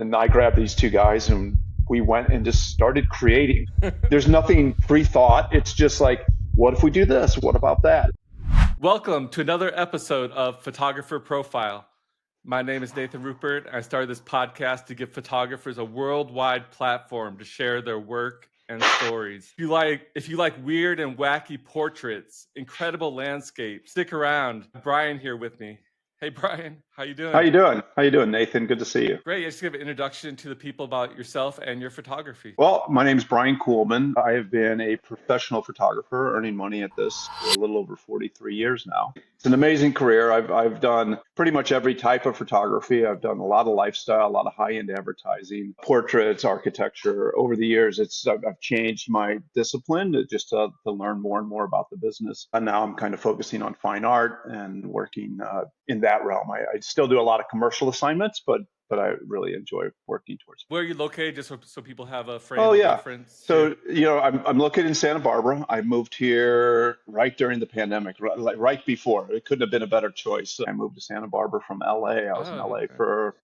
And I grabbed these two guys and we went and just started creating. There's nothing pre-thought. It's just like, what if we do this? What about that? Welcome to another episode of Photographer Profile. My name is Nathan Rupert. I started this podcast to give photographers a worldwide platform to share their work and stories. If you like weird and wacky portraits, incredible landscapes, stick around. Brian here with me. Hey Brian, how you doing? How you doing? How you doing, Nathan? Good to see you. Great. Just give an introduction to the people about yourself and your photography. Well, my name's Brian Kuhlmann. I have been a professional photographer, earning money at this for a little over 43 years now. It's an amazing career. I've done pretty much every type of photography. I've done a lot of lifestyle, a lot of high-end advertising, portraits, architecture. Over the years, I've changed my discipline to learn more and more about the business. And now I'm kind of focusing on fine art and working in that realm. I still do a lot of commercial assignments, but I really enjoy working towards. Where are you located, just so people have a frame Oh of yeah. reference? So I'm located in Santa Barbara. I moved here right during the pandemic, right before. It couldn't have been a better choice. I moved to Santa Barbara from LA. I was in LA Okay. for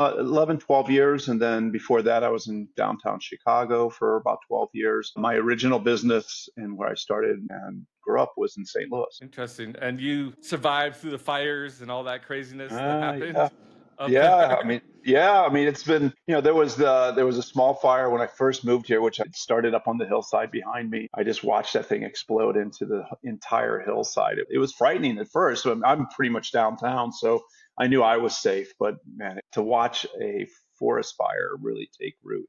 11, 12 years. And then before that, I was in downtown Chicago for about 12 years. My original business and where I started and grew up was in St. Louis. Interesting. And you survived through the fires and all that craziness that Yeah. happened up Yeah, there? I mean, it's been, there was a small fire when I first moved here, which had started up on the hillside behind me. I just watched that thing explode into the entire hillside. It was frightening at first. I'm pretty much downtown, so I knew I was safe. But man, to watch a forest fire really take root,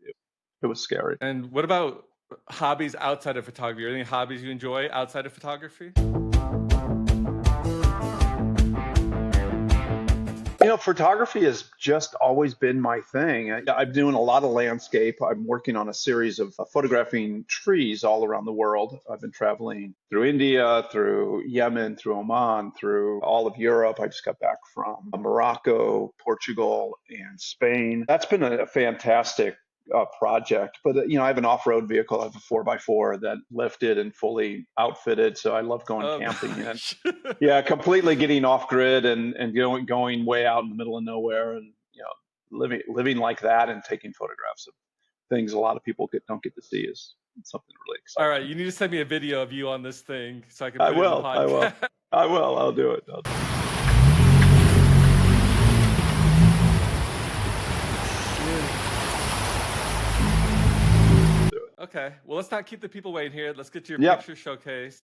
it was scary. And what about hobbies outside of photography? Are there any hobbies you enjoy outside of photography? Photography has just always been my thing. I'm doing a lot of landscape. I'm working on a series of photographing trees all around the world. I've been traveling through India, through Yemen, through Oman, through all of Europe. I just got back from Morocco, Portugal, and Spain. That's been a fantastic project. But I have an off-road vehicle. I have a 4x4 that lifted and fully outfitted. So I love going camping and Gosh. yeah, completely getting off grid and going way out in the middle of nowhere and living like that and taking photographs of things a lot of people don't get to see is something really All exciting. right, you need to send me a video of you on this thing so I can I put it in the will. I will. podcast. I will. I'll do it. Okay, well, let's not keep the people waiting here. Let's get to your Yep. picture showcase.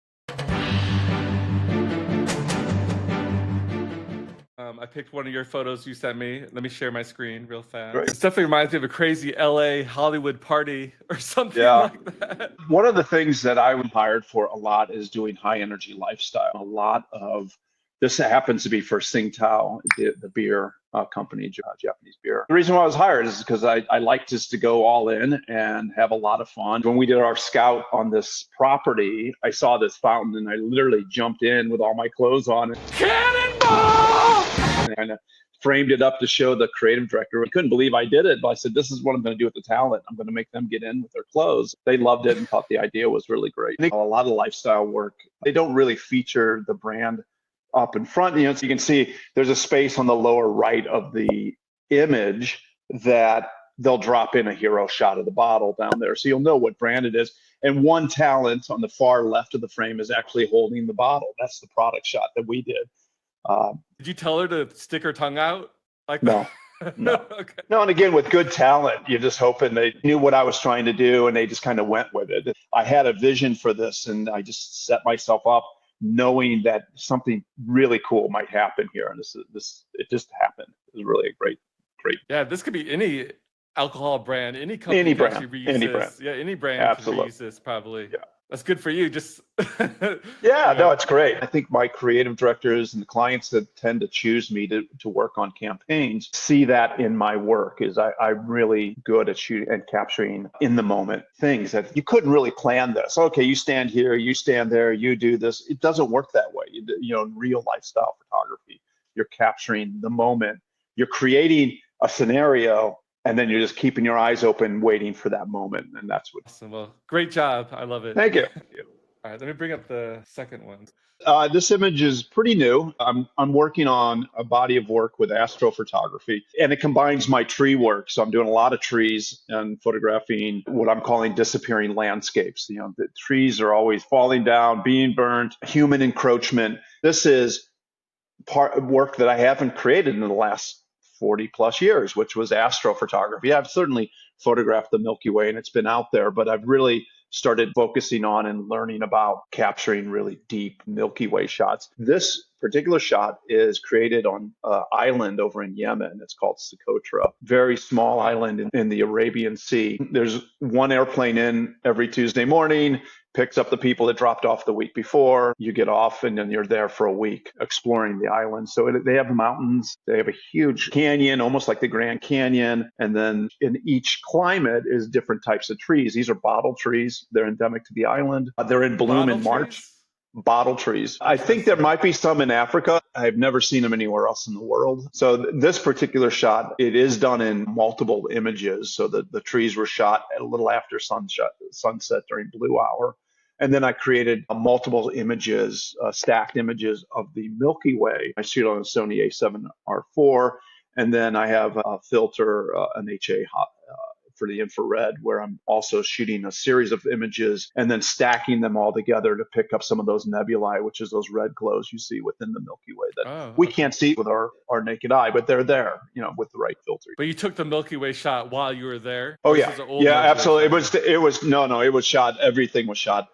I picked one of your photos you sent me. Let me share my screen real fast. Great. This definitely reminds me of a crazy LA Hollywood party or something Yeah. like that. One of the things that I'm hired for a lot is doing high energy lifestyle. A lot of this happens to be for Tsingtao, the beer company, Japanese beer. The reason why I was hired is because I like just to go all in and have a lot of fun. When we did our scout on this property, I saw this fountain and I literally jumped in with all my clothes on. Cannonball! And kind of framed it up to show the creative director. I couldn't believe I did it, but I said, this is what I'm going to do with the talent. I'm going to make them get in with their clothes. They loved it and thought the idea was really great. I think a lot of lifestyle work, they don't really feature the brand up in front. So you can see there's a space on the lower right of the image that they'll drop in a hero shot of the bottle down there. So you'll know what brand it is. And one talent on the far left of the frame is actually holding the bottle. That's the product shot that we did. Did you tell her to stick her tongue out? Like No. No. Okay. No, and again, with good talent, you're just hoping they knew what I was trying to do and they just kind of went with it. I had a vision for this and I just set myself up knowing that something really cool might happen here. And it just happened. It was really a great. Yeah, this could be any alcohol brand, any company Any can brand, actually reuse any this. brand. Yeah, any brand Absolutely. can reuse this probably. Yeah. That's good for you. Just Yeah, no, it's great. I think my creative directors and the clients that tend to choose me to work on campaigns see that in my work is I'm really good at shooting and capturing in the moment things that you couldn't really plan this. Okay, you stand here, you stand there, you do this. It doesn't work that way. In real lifestyle photography, you're capturing the moment. You're creating a scenario and then you're just keeping your eyes open, waiting for that moment. And that's what. awesome. Well, great job. I love it. Thank you. All right, let me bring up the second one. This image is pretty new. I'm working on a body of work with astrophotography, and it combines my tree work. So I'm doing a lot of trees and photographing what I'm calling disappearing landscapes. The trees are always falling down, being burned, human encroachment. This is part of work that I haven't created in the last 40 plus years, which was astrophotography. I've certainly photographed the Milky Way and it's been out there, but I've really started focusing on and learning about capturing really deep Milky Way shots. This particular shot is created on an island over in Yemen. It's called Socotra, very small island in the Arabian Sea. There's one airplane in every Tuesday morning, picks up the people that dropped off the week before. You get off and then you're there for a week exploring the island. So they have mountains. They have a huge canyon, almost like the Grand Canyon. And then in each climate is different types of trees. These are bottle trees. They're endemic to the island. They're in bloom in March. Bottle trees. I think there might be some in Africa. I've never seen them anywhere else in the world. So this particular shot, it is done in multiple images. So the trees were shot a little after sunset during blue hour. And then I created multiple images, stacked images of the Milky Way. I shoot on a Sony A7R4. And then I have a filter, an HA for the infrared, where I'm also shooting a series of images and then stacking them all together to pick up some of those nebulae, which is those red glows you see within the Milky Way that we can't see with our naked eye, but they're there, with the right filter. But you took the Milky Way shot while you were there? Oh yeah, yeah, absolutely. It was shot. Everything was shot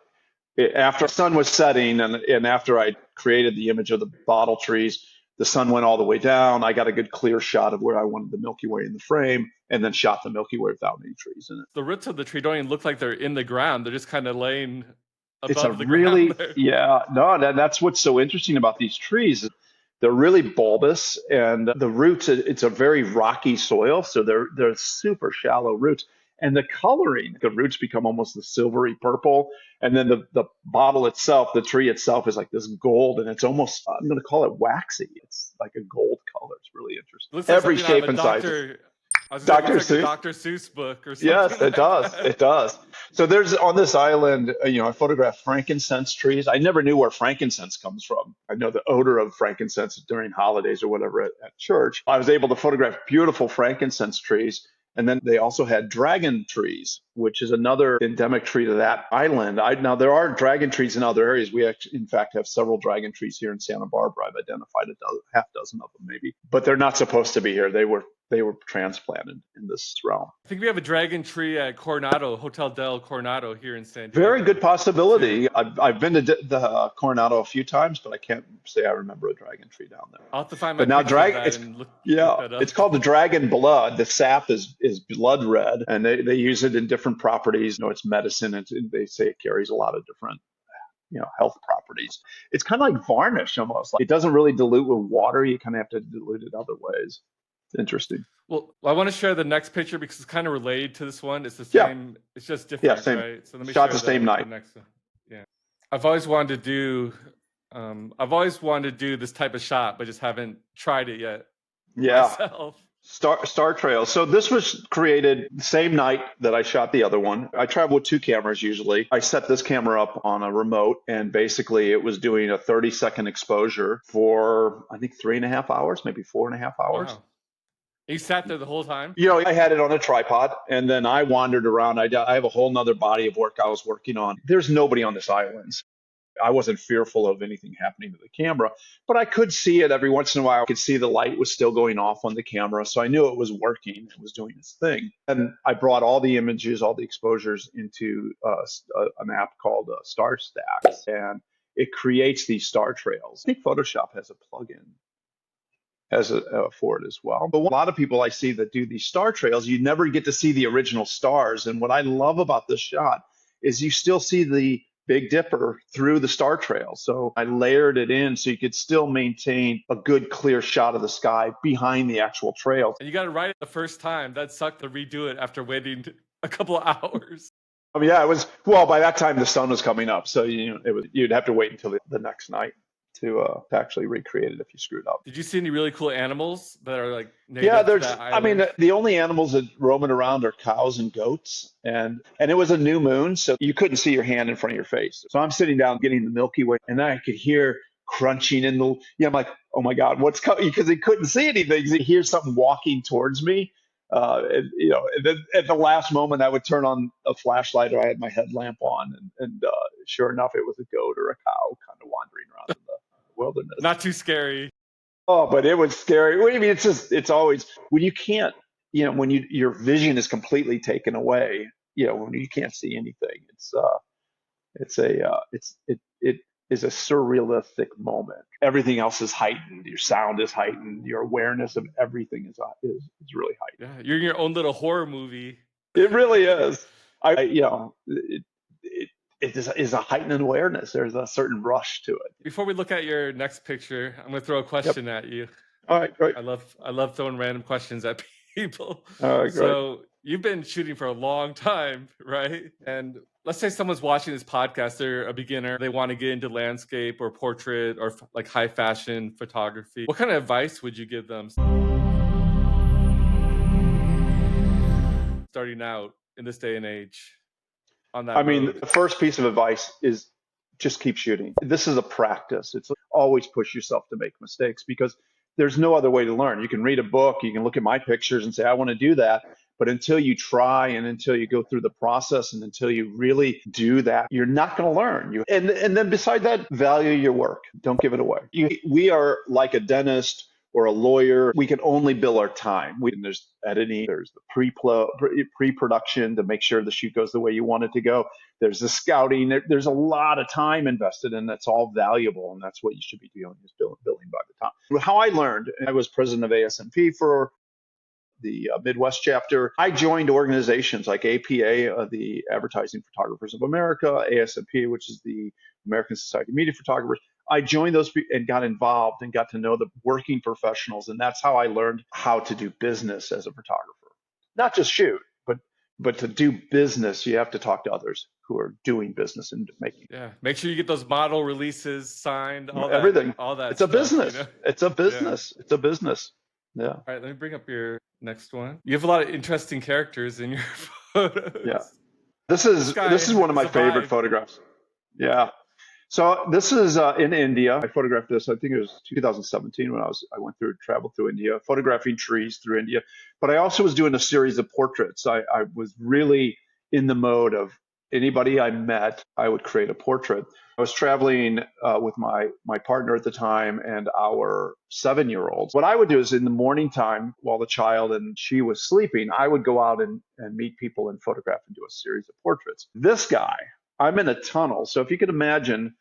after the sun was setting, and after I created the image of the bottle trees. The sun went all the way down. I got a good clear shot of where I wanted the Milky Way in the frame, and then shot the Milky Way without any trees in it. The roots of the tree don't even look like they're in the ground. They're just kind of laying above the really, ground. That's what's so interesting about these trees. They're really bulbous, and the roots, it's a very rocky soil, so they're super shallow roots. And the coloring, the roots become almost the silvery purple. And then the bottle itself, the tree itself is like this gold, and it's almost, I'm going to call it waxy. It's like a gold color. It's really interesting. Looks like every shape and size. Dr. Seuss? Dr. Seuss book or something. Yes, it does. It does. So there's on this island, I photographed frankincense trees. I never knew where frankincense comes from. I know the odor of frankincense during holidays or whatever at church. I was able to photograph beautiful frankincense trees. And then they also had dragon trees, which is another endemic tree to that island. Now, there are dragon trees in other areas. We actually, in fact, have several dragon trees here in Santa Barbara. I've identified half dozen of them maybe, but they're not supposed to be here. They were transplanted in this realm. I think we have a dragon tree at Coronado, Hotel del Coronado here in San Diego. Very good possibility. I've been to the Coronado a few times, but I can't say I remember a dragon tree down there. I'll have to find my it's called the dragon blood. The sap is blood red, and they use it in different properties. It's medicine, and they say it carries a lot of different health properties. It's kind of like varnish almost. It doesn't really dilute with water. You kind of have to dilute it other ways. It's interesting. Well, I want to share the next picture because it's kind of related to this one. It's the same. Yeah. It's just different, same. Right? So let me shot the same night. The next one. Yeah. I've always wanted to do this type of shot, but just haven't tried it yet. Yeah. Myself. Star Trails. So this was created the same night that I shot the other one. I travel with two cameras usually. I set this camera up on a remote, and basically it was doing a 30-second exposure for, I think, 3.5 hours, maybe 4.5 hours. Wow. You sat there the whole time? I had it on a tripod, and then I wandered around. I have a whole nother body of work I was working on. There's nobody on this island. I wasn't fearful of anything happening to the camera, but I could see it every once in a while. I could see the light was still going off on the camera, so I knew it was working. It was doing its thing. And I brought all the images, all the exposures into an app called Star Stacks, and it creates these star trails. I think Photoshop has a plugin for it as well. But a lot of people I see that do these star trails, you never get to see the original stars. And what I love about this shot is you still see the Big Dipper through the star trail. So I layered it in so you could still maintain a good clear shot of the sky behind the actual trail. And you got it right the first time. That sucked to redo it after waiting a couple of hours. Yeah, it was, well, by that time the sun was coming up. So, you'd have to wait until the next night. to actually recreate it if you screwed up. Did you see any really cool animals that are like native Yeah, to that I mean, island? the only animals that roaming around are cows and goats, and it was a new moon, so you couldn't see your hand in front of your face. So I'm sitting down getting the Milky Way, and then I could hear crunching in the. Yeah, I'm like, oh my God, what's coming? Because he couldn't see anything. You hear something walking towards me, and then at the last moment, I would turn on a flashlight or I had my headlamp on, and sure enough, it was a goat or a cow kind of wandering around in the wilderness. Not too scary. Oh, but it was scary. What do you mean? It's always when you can't, when your vision is completely taken away, when you can't see anything. It is a surrealistic moment. Everything else is heightened. Your sound is heightened. Your awareness of everything is really heightened. Yeah, you're in your own little horror movie. It really is. It is a heightened awareness. There's a certain rush to it. Before we look at your next picture, I'm going to throw a question at you. All right, great. I love throwing random questions at people. All right, great. So you've been shooting for a long time, right? And let's say someone's watching this podcast, they're a beginner, they want to get into landscape or portrait or like high fashion photography. What kind of advice would you give them starting out in this day and age? I mean, the first piece of advice is just keep shooting. This is a practice. It's always push yourself to make mistakes because there's no other way to learn. You can read a book, you can look at my pictures and say, I want to do that. But until you try and until you go through the process and until you really do that, you're not going to learn. And then beside that, value your work. Don't give it away. We are like a dentist or a lawyer. We can only bill our time. There's editing, there's the pre-production to make sure the shoot goes the way you want it to go. There's the scouting. There's a lot of time invested, and that's all valuable, and that's what you should be doing is billing by the time. How I learned, I was president of ASMP for the Midwest chapter. I joined organizations like APA, the Advertising Photographers of America, ASMP, which is the American Society of Media Photographers. I joined those and got involved and got to know the working professionals. And that's how I learned how to do business as a photographer. Not just shoot, but to do business, you have to talk to others who are doing business and making. Yeah, make sure you get those model releases signed, everything. All that. It's a business. It's a business. Yeah. It's a business. Yeah. All right, let me bring up your next one. You have a lot of interesting characters in your photos. Yeah. This is one of my favorite photographs. Yeah. So this is in India. I photographed this. I think it was 2017 when I traveled through India, photographing trees through India. But I also was doing a series of portraits. I was really in the mode of anybody I met, I would create a portrait. I was traveling with my partner at the time and our 7-year-old. What I would do is in the morning time while the child and she was sleeping, I would go out and meet people and photograph and do a series of portraits. This guy, I'm in a tunnel. So if you could imagine,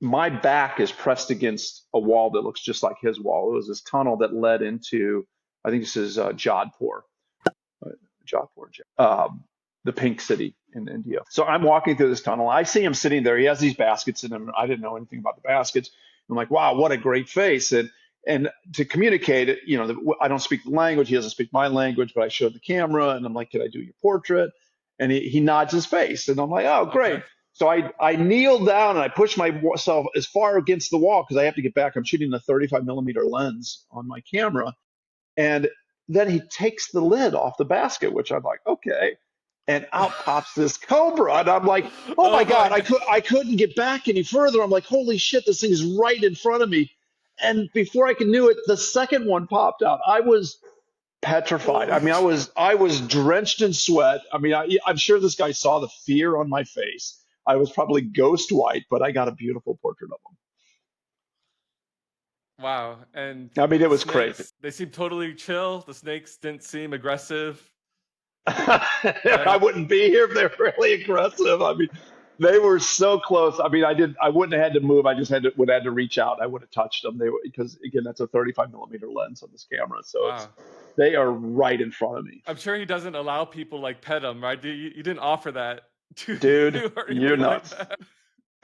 my back is pressed against a wall that looks just like his wall. It was this tunnel that led into, I think this is Jodhpur, the pink city in India. So I'm walking through this tunnel. I see him sitting there. He has these baskets in him. I didn't know anything about the baskets. I'm like, wow, what a great face. And to communicate it, I don't speak the language. He doesn't speak my language, but I showed the camera and I'm like, can I do your portrait? And he nods his face. And I'm like, oh, great. Okay. So I kneel down and I push myself as far against the wall because I have to get back. I'm shooting a 35 millimeter lens on my camera. And then he takes the lid off the basket, which I'm like, okay. And out pops this cobra. And I'm like, oh my God, I couldn't get back any further. I'm like, holy shit, this thing is right in front of me. And before I could do it, the second one popped out. I was petrified. I mean, I was drenched in sweat. I mean, I'm sure this guy saw the fear on my face. I was probably ghost white, but I got a beautiful portrait of him. Wow. And I mean, it was crazy. They seemed totally chill. The snakes didn't seem aggressive. I wouldn't be here if they were really aggressive. I mean, they were so close. I mean, I wouldn't have had to move. I just would have had to reach out. I would have touched them. Because again, that's a 35 millimeter lens on this camera. So they are right in front of me. I'm sure he doesn't allow people like pet them, right? You didn't offer that. Dude, you're nuts. Like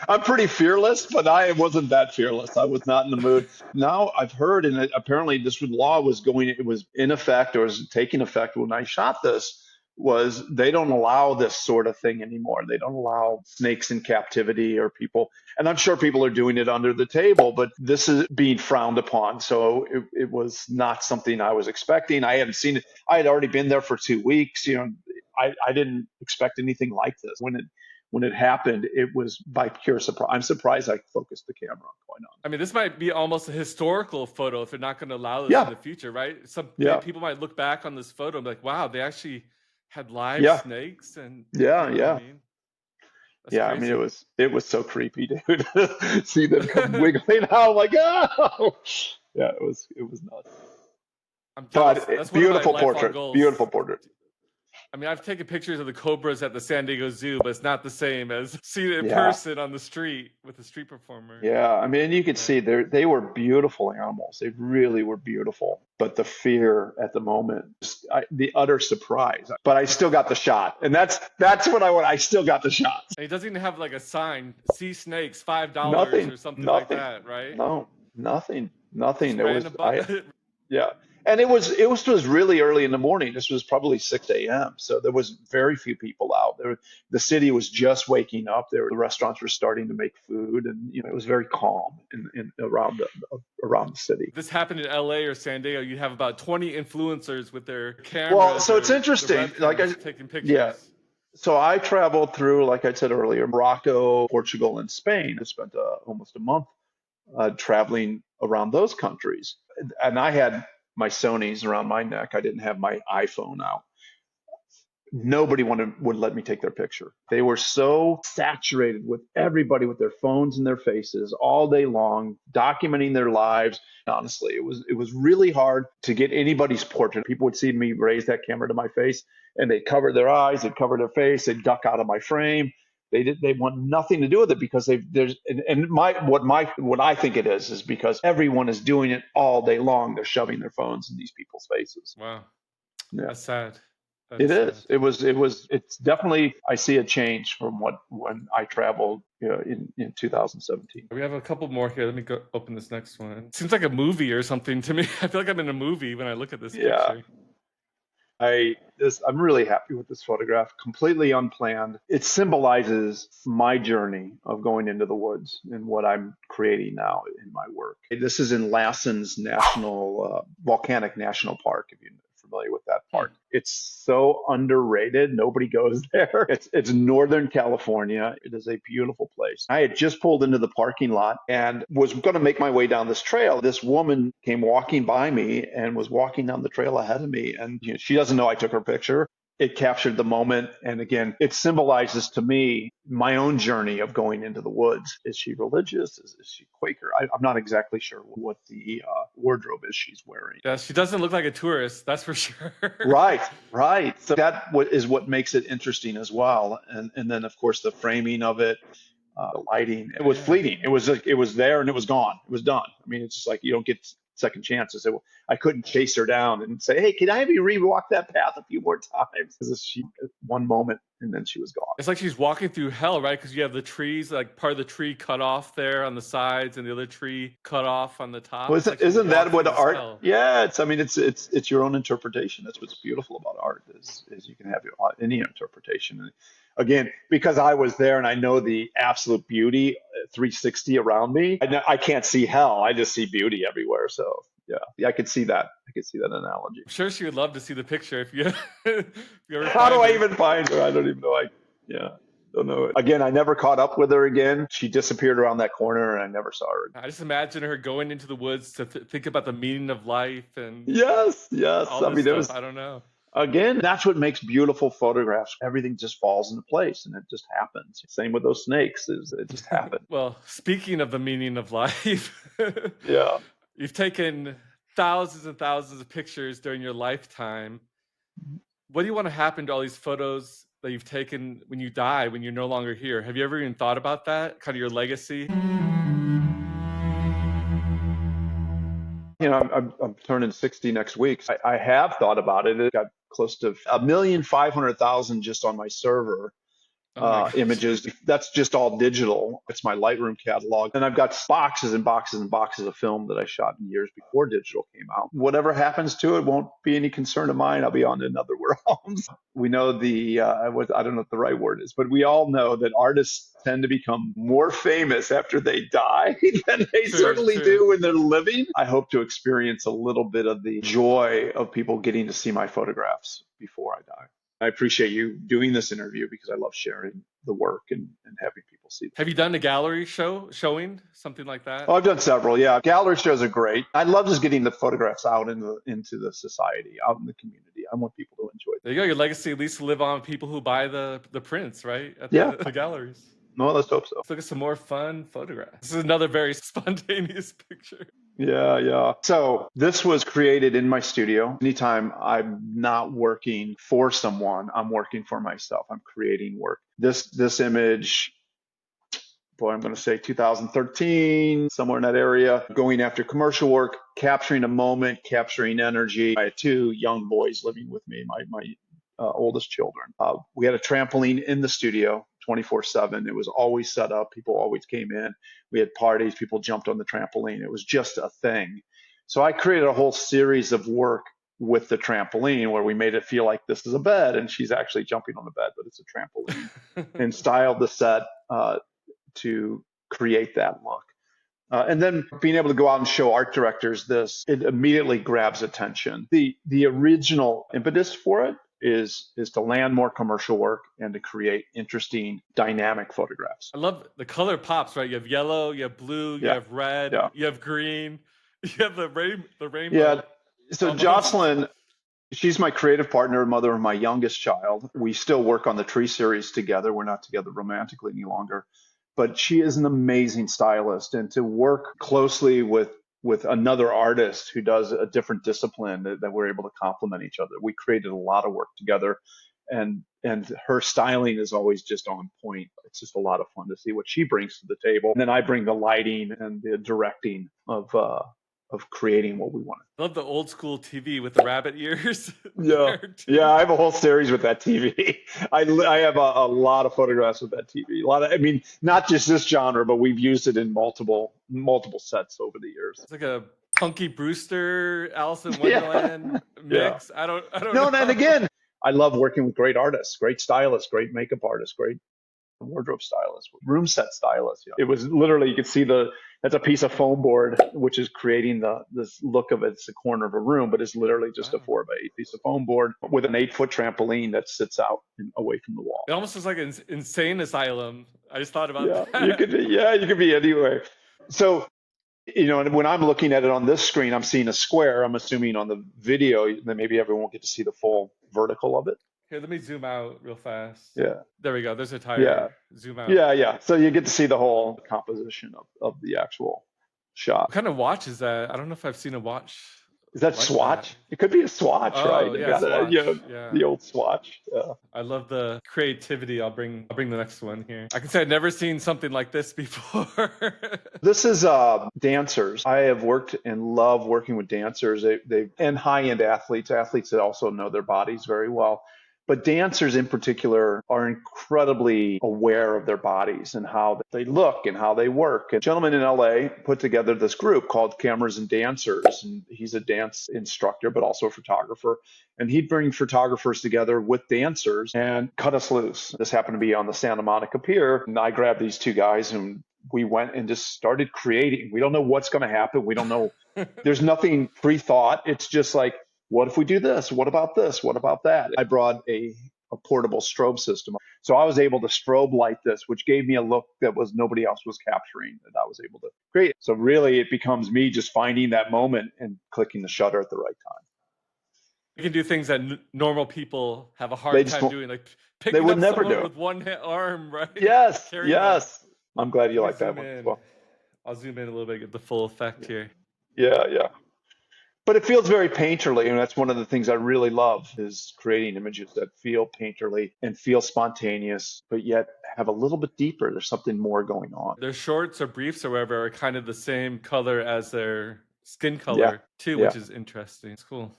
I'm pretty fearless, but I wasn't that fearless. I was not in the mood. Now I've heard, and apparently this law was in effect or was taking effect when I shot this, was they don't allow this sort of thing anymore. They don't allow snakes in captivity or people, and I'm sure people are doing it under the table, but this is being frowned upon. So it was not something I was expecting. I hadn't seen it. I had already been there for 2 weeks. I didn't expect anything like this. When it happened, it was by pure surprise. I'm surprised I focused the camera quite on. I mean, this might be almost a historical photo if they're not going to allow this Yeah. in the future, right? Yeah. People might look back on this photo and be like, wow, they actually had live Yeah. snakes. And Yeah, you know yeah. what I mean? That's Yeah, crazy. I mean, it was so creepy, dude. See them come wiggling out, like, oh, yeah, it was nuts. I'm jealous. But That's one of my beautiful lifelong portrait, goals. beautiful portrait. I mean, I've taken pictures of the cobras at the San Diego Zoo, but it's not the same as seeing it in Yeah. person on the street with a street performer. Yeah, I mean, you could see they were beautiful animals. They really were beautiful. But the fear at the moment, the utter surprise. But I still got the shot, and that's what I want. I still got the shot. And it doesn't even have like a sign, "See snakes, $5" Nothing, or something like nothing. that, right? No, nothing. Just It was random yeah. And it was really early in the morning. This was probably 6 a.m. So there was very few people out there. The city was just waking up. The restaurants were starting to make food, and it was very calm in around the city. This happened in LA or San Diego. You have about 20 influencers with their cameras. Well, so it's or interesting. the webcams taking pictures. Yeah. So I traveled through, like I said earlier, Morocco, Portugal, and Spain. I spent almost a month traveling around those countries, and I had my Sony's around my neck. I didn't have my iPhone out. Nobody would let me take their picture. They were so saturated with everybody with their phones in their faces all day long, documenting their lives. Honestly, it was really hard to get anybody's portrait. People would see me raise that camera to my face, and they'd cover their eyes, they'd cover their face, they'd duck out of my frame. They want nothing to do with it because what I think it is because everyone is doing it all day long. They're shoving their phones in these people's faces. Wow. Yeah. That's sad. It's definitely, I see a change from when I traveled in 2017. We have a couple more here. Let me go open this next one. It seems like a movie or something to me. I feel like I'm in a movie when I look at this picture. I'm really happy with this photograph. Completely unplanned. It symbolizes my journey of going into the woods and what I'm creating now in my work. This is in Lassen's Volcanic National Park, if you're familiar with that park. It's so underrated. Nobody goes there. It's Northern California. It is a beautiful place. I had just pulled into the parking lot and was going to make my way down this trail. This woman came walking by me and was walking down the trail ahead of me. And she doesn't know I took her picture. It captured the moment. And again, it symbolizes to me my own journey of going into the woods. Is she religious? Is she Quaker? I'm not exactly sure what the wardrobe is she's wearing. Yeah, she doesn't look like a tourist, that's for sure. Right. So that is what makes it interesting as well. And then, of course, the framing of it, the lighting, it was fleeting. It was there and it was gone. It was done. I mean, it's just like you don't get second chances. I couldn't chase her down and say, hey, can I have you rewalk that path a few more times? Because she one moment and then she was gone. It's like she's walking through hell, right? Because you have the trees, like part of the tree cut off there on the sides and the other tree cut off on the top. Well, isn't that what art? Hell. Yeah, it's your own interpretation. That's what's beautiful about art is you can have any interpretation. And again, because I was there and I know the absolute beauty 360 around me, I can't see hell. I just see beauty everywhere. So yeah, I could see that. I could see that analogy. I'm sure she would love to see the picture if you. How do I even find her? I don't even know. Don't know it. Again, I never caught up with her again. She disappeared around that corner and I never saw her again. I just imagine her going into the woods to think about the meaning of life and yes. All this stuff. I don't know. Again, that's what makes beautiful photographs. Everything just falls into place and it just happens. Same with those snakes. It just happened. Well, speaking of the meaning of life, yeah, you've taken thousands and thousands of pictures during your lifetime. What do you want to happen to all these photos that you've taken when you die, when you're no longer here? Have you ever even thought about that? Kind of your legacy? I'm turning 60 next week. I have thought about it. It got close to 1,500,000 just on my server. Oh my gosh. images. That's just all digital. It's my Lightroom catalog. And I've got boxes and boxes and boxes of film that I shot in years before digital came out. Whatever happens to it won't be any concern of mine. I'll be on to another realms. We know I don't know what the right word is, but we all know that artists tend to become more famous after they die than they certainly do when they're living. I hope to experience a little bit of the joy of people getting to see my photographs before I die. I appreciate you doing this interview because I love sharing the work and having people see them. Have you done a gallery showing, something like that? Oh, I've done several. Yeah, gallery shows are great. I love just getting the photographs out into the society, out in the community. I want people to enjoy them. There you go. Your legacy at least live on people who buy the prints, right? At the galleries. No, let's hope so. Let's look at some more fun photographs. This is another very spontaneous picture. Yeah. So this was created in my studio. Anytime I'm not working for someone, I'm working for myself. I'm creating work. This image, boy, I'm going to say 2013, somewhere in that area, going after commercial work, capturing a moment, capturing energy. I had two young boys living with me, my oldest children. We had a trampoline in the studio 24/7. It was always set up. People always came in. We had parties. People jumped on the trampoline. It was just a thing. So I created a whole series of work with the trampoline where we made it feel like this is a bed and she's actually jumping on the bed, but it's a trampoline, and styled the set to create that look. And then being able to go out and show art directors this, it immediately grabs attention. The original impetus for it is to land more commercial work and to create interesting, dynamic photographs. I love the color pops, right? You have yellow, you have blue, you have red, you have green, you have the rainbow. Yeah. So Jocelyn, she's my creative partner, mother of my youngest child. We still work on the tree series together. We're not together romantically any longer, but she is an amazing stylist. And to work closely with another artist who does a different discipline, that we're able to complement each other. We created a lot of work together, and her styling is always just on point. It's just a lot of fun to see what she brings to the table. And then I bring the lighting and the directing of creating what we want. I love the old school TV with the rabbit ears. Yeah, I have a whole series with that TV. I have a lot of photographs with that TV. I mean, not just this genre, but we've used it in multiple sets over the years. It's like a Punky Brewster, Alice in Wonderland mix. I don't know. And again, I love working with great artists, great stylists, great makeup artists, great wardrobe stylists, room set stylists. It was literally, you could see that's a piece of foam board, which is creating this look of it's the corner of a room, but it's literally just a 4x8 piece of foam board with an 8-foot trampoline that sits out away from the wall. It almost looks like an insane asylum. I just thought about that. You could be anywhere. So, when I'm looking at it on this screen, I'm seeing a square. I'm assuming on the video that maybe everyone won't get to see the full vertical of it. Here, let me zoom out real fast. Yeah. There we go. There's a tire. Yeah. Zoom out. Yeah. So you get to see the whole composition of the actual shot. What kind of watch is that? I don't know if I've seen a watch. Is that Swatch? It could be a Swatch, right? Yeah, Swatch. The old Swatch. Yeah. I love the creativity. I'll bring the next one here. I can say I've never seen something like this before. This is dancers. I have worked and love working with dancers. And high-end athletes that also know their bodies very well. But dancers in particular are incredibly aware of their bodies and how they look and how they work. A gentleman in LA put together this group called Cameras and Dancers. And he's a dance instructor, but also a photographer. And he'd bring photographers together with dancers and cut us loose. This happened to be on the Santa Monica Pier. And I grabbed these two guys and we went and just started creating. We don't know what's going to happen. We don't know. There's nothing pre-thought. It's just like, what if we do this? What about this? What about that? I brought a portable strobe system. So I was able to strobe light this, which gave me a look that nobody else was capturing, that I was able to create. So really it becomes me just finding that moment and clicking the shutter at the right time. You can do things that normal people have a hard time doing, like picking up someone with one arm, right? Yes. I'm glad you like that one as well. I'll zoom in a little bit, get the full effect here. Yeah. But it feels very painterly, and that's one of the things I really love, is creating images that feel painterly and feel spontaneous, but yet have a little bit deeper. There's something more going on. Their shorts or briefs or whatever are kind of the same color as their skin color too, which is interesting. It's cool.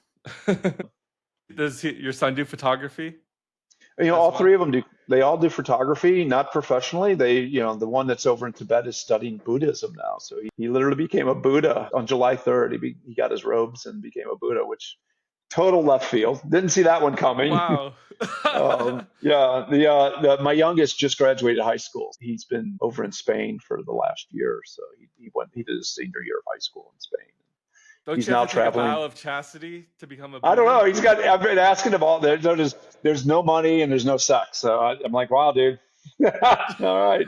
Does your son do photography? as All three well? of them do. They all do photography, not professionally. The one that's over in Tibet is studying Buddhism now. So he literally became a Buddha on July 3rd. He got his robes and became a Buddha, which total left field. Didn't see that one coming. Wow. Yeah, my youngest just graduated high school. He's been over in Spain for the last year, so he did his senior year of high school in Spain. Don't He's you have now to take a vow traveling. of chastity to become a I don't know. Buddha? I've been asking him all. There's no money and there's no sex. So I'm like, wow, dude. All right.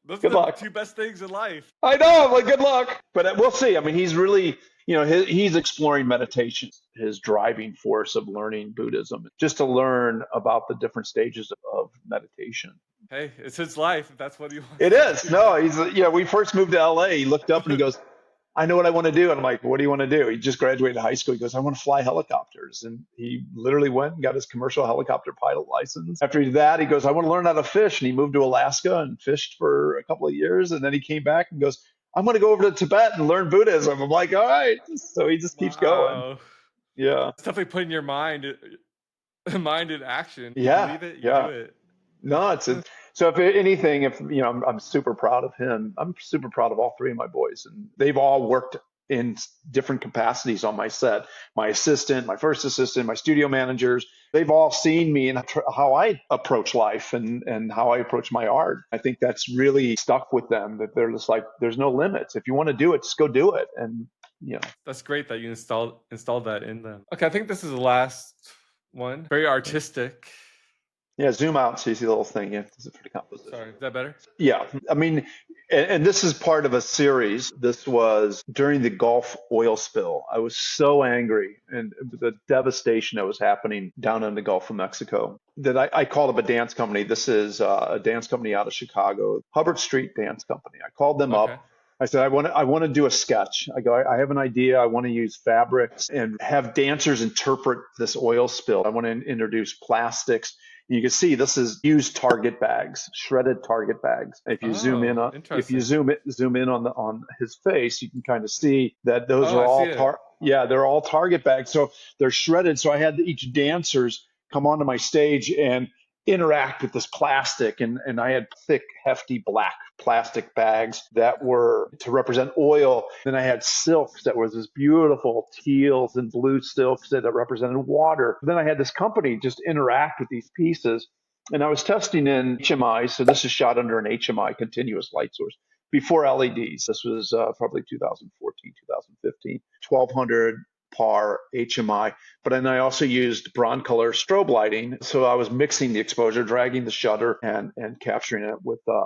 Those are Good the luck. two best things in life. I know. I'm like, good luck. But we'll see. I mean, he's really, he's exploring meditation, his driving force of learning Buddhism, just to learn about the different stages of meditation. Hey, it's his life. If that's what he It wants is. to No, do. we first moved to LA. He looked up and he goes, I know what I want to do. And I'm like, what do you want to do? He just graduated high school. He goes, I want to fly helicopters. And he literally went and got his commercial helicopter pilot license. After he did that, he goes, I want to learn how to fish. And he moved to Alaska and fished for a couple of years. And then he came back and goes, I'm going to go over to Tibet and learn Buddhism. I'm like, all right. So he just keeps going. Wow. Yeah. It's definitely putting your mind in action. You Yeah. believe it, you do Yeah. it. No, so if anything, I'm super proud of him. I'm super proud of all three of my boys, and they've all worked in different capacities on my set. My assistant, my first assistant, my studio managers, they've all seen me and how I approach life and how I approach my art. I think that's really stuck with them, that they're just like, there's no limits. If you want to do it, just go do it. And That's great that you installed that in them. Okay, I think this is the last one. Very artistic. yeah, zoom out so you see the little thing. Yeah, this is for the composition. Sorry, is that better? Yeah, I mean, and this is part of a series. This was during the Gulf oil spill. I was so angry and the devastation that was happening down in the Gulf of Mexico that I called up a dance company. This is a dance company out of Chicago, Hubbard Street Dance Company. I called them Okay. up. I said, I want to do a sketch. I go, I have an idea. I want to use fabrics and have dancers interpret this oil spill. I want to introduce plastics. You can see this is used Target bags, shredded Target bags. If you Oh, if you interesting. zoom in on his face, you can kind of see that those Oh, are I see all it. they're all Target bags. So they're shredded. So I had each dancers come onto my stage and interact with this plastic, and I had thick, hefty black plastic bags that were to represent oil. Then I had silks that was this beautiful teals and blue silks that represented water. Then I had this company just interact with these pieces, and I was testing in HMI. So this is shot under an HMI, continuous light source, before LEDs. This was probably 2014, 2015, 1200 par HMI. But then I also used Broncolor strobe lighting. So I was mixing the exposure, dragging the shutter, and capturing it with the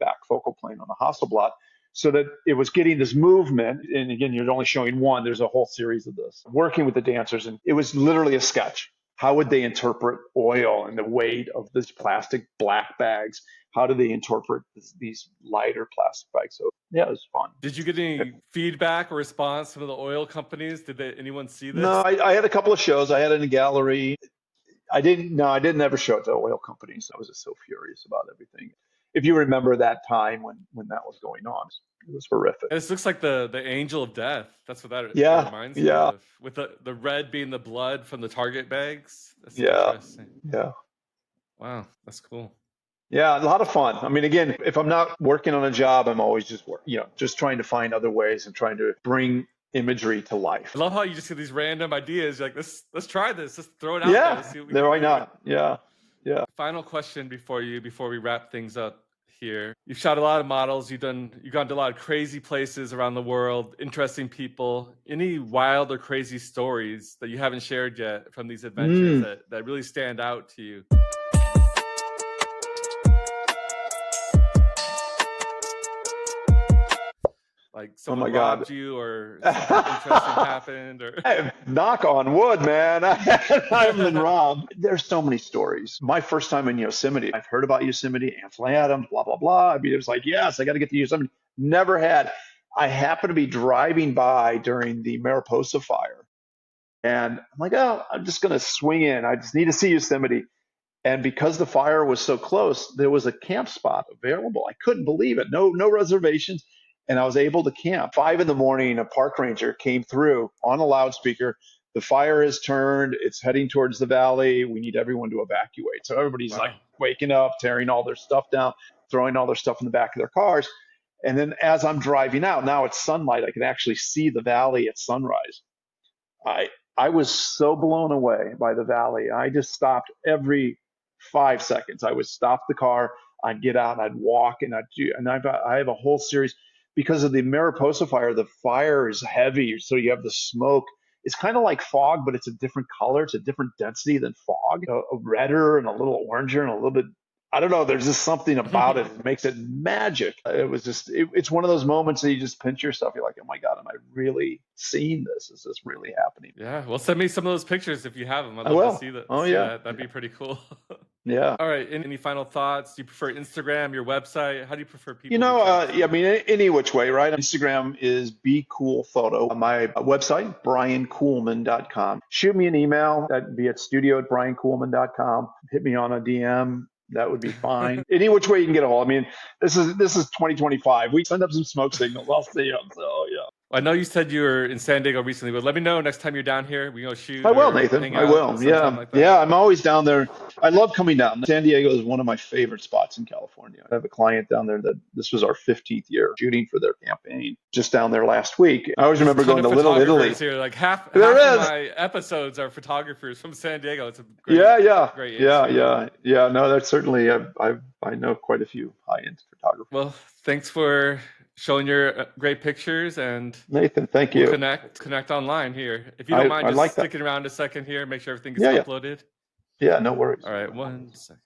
back focal plane on the Hasselblad, so that it was getting this movement. And again, you're only showing one. There's a whole series of this. Working with the dancers, and it was literally a sketch. How would they interpret oil and the weight of these plastic black bags? How do they interpret these lighter plastic bags? So yeah, it was fun. Did you get any feedback or response from the oil companies? Anyone see No, this? I had a couple of shows. I had it in a gallery. I didn't ever show it to oil companies. I was just so furious about everything. If you remember that time when that was going on, it was horrific. This looks like the angel of death. That's what that Yeah, reminds me yeah, of. With the red being the blood from the Target bags. That's yeah, interesting. yeah. Wow, that's cool. Yeah, a lot of fun. I mean, again, if I'm not working on a job, I'm always just trying to find other ways and trying to bring imagery to life. I love how you just get these random ideas. You're like, let's try this. Let's throw it out there. Yeah, Let's see what we there, can why do. not? Yeah, yeah. Final question before we wrap things up here. You've shot a lot of models. You've gone to a lot of crazy places around the world, interesting people. Any wild or crazy stories that you haven't shared yet from these adventures that really stand out to you? Like Oh someone my God. robbed you or something interesting happened or Knock on wood, man. I haven't been robbed. There's so many stories. My first time in Yosemite, I've heard about Yosemite, Ansel Adams, blah, blah, blah. I mean, it was like, yes, I got to get to Yosemite. Never had. I happened to be driving by during the Mariposa fire. And I'm like, oh, I'm just going to swing in. I just need to see Yosemite. And because the fire was so close, there was a camp spot available. I couldn't believe it. No reservations. And I was able to camp. 5 a.m, a park ranger came through on a loudspeaker, the fire has turned. It's heading towards the valley. We need everyone to evacuate. So everybody's like waking up, tearing all their stuff down, throwing all their stuff in the back of their cars. And then as I'm driving out, now it's sunlight. I can actually see the valley at sunrise. I was so blown away by the valley. I just stopped every 5 seconds. I would stop the car. I'd get out and I'd walk and I have a whole series because of the Mariposa fire. The fire is heavy, so you have the smoke. It's kind of like fog, but it's a different color. It's a different density than fog, a redder and a little oranger and a little bit, I don't know. There's just something about it that makes it magic. It was just, it's one of those moments that you just pinch yourself. You're like, oh my God, am I really seeing this? Is this really happening? Yeah. Well, send me some of those pictures if you have them. I'd love to see that. Oh, yeah. That'd be pretty cool. Yeah. All right. Any final thoughts? Do you prefer Instagram, your website? How do you prefer people? I mean, any which way, right? Instagram is Be Cool Photo. My website, briankuhlmann.com. Shoot me an email. That'd be at studio@briankuhlmann.com. Hit me on a DM. That would be fine. Any which way you can get a hold. I mean, this is 2025. We send up some smoke signals. I'll see them. So yeah. I know you said you were in San Diego recently, but let me know next time you're down here. We go shoot. I will, Nathan. I will. Yeah. Like yeah. I'm always down there. I love coming down. San Diego is one of my favorite spots in California. I have a client down there that this was our 15th year shooting for their campaign just down there last week. I always remember going to Little Italy. Here. Like half of my episodes are photographers from San Diego. It's a great, great yeah. No, that's certainly, I know quite a few high-end photographers. Well, thanks for showing your great pictures, and Nathan, thank you. We'll connect online here. If you don't mind just sticking around a second here, make sure everything gets uploaded. Yeah, no worries. All right, 1 second.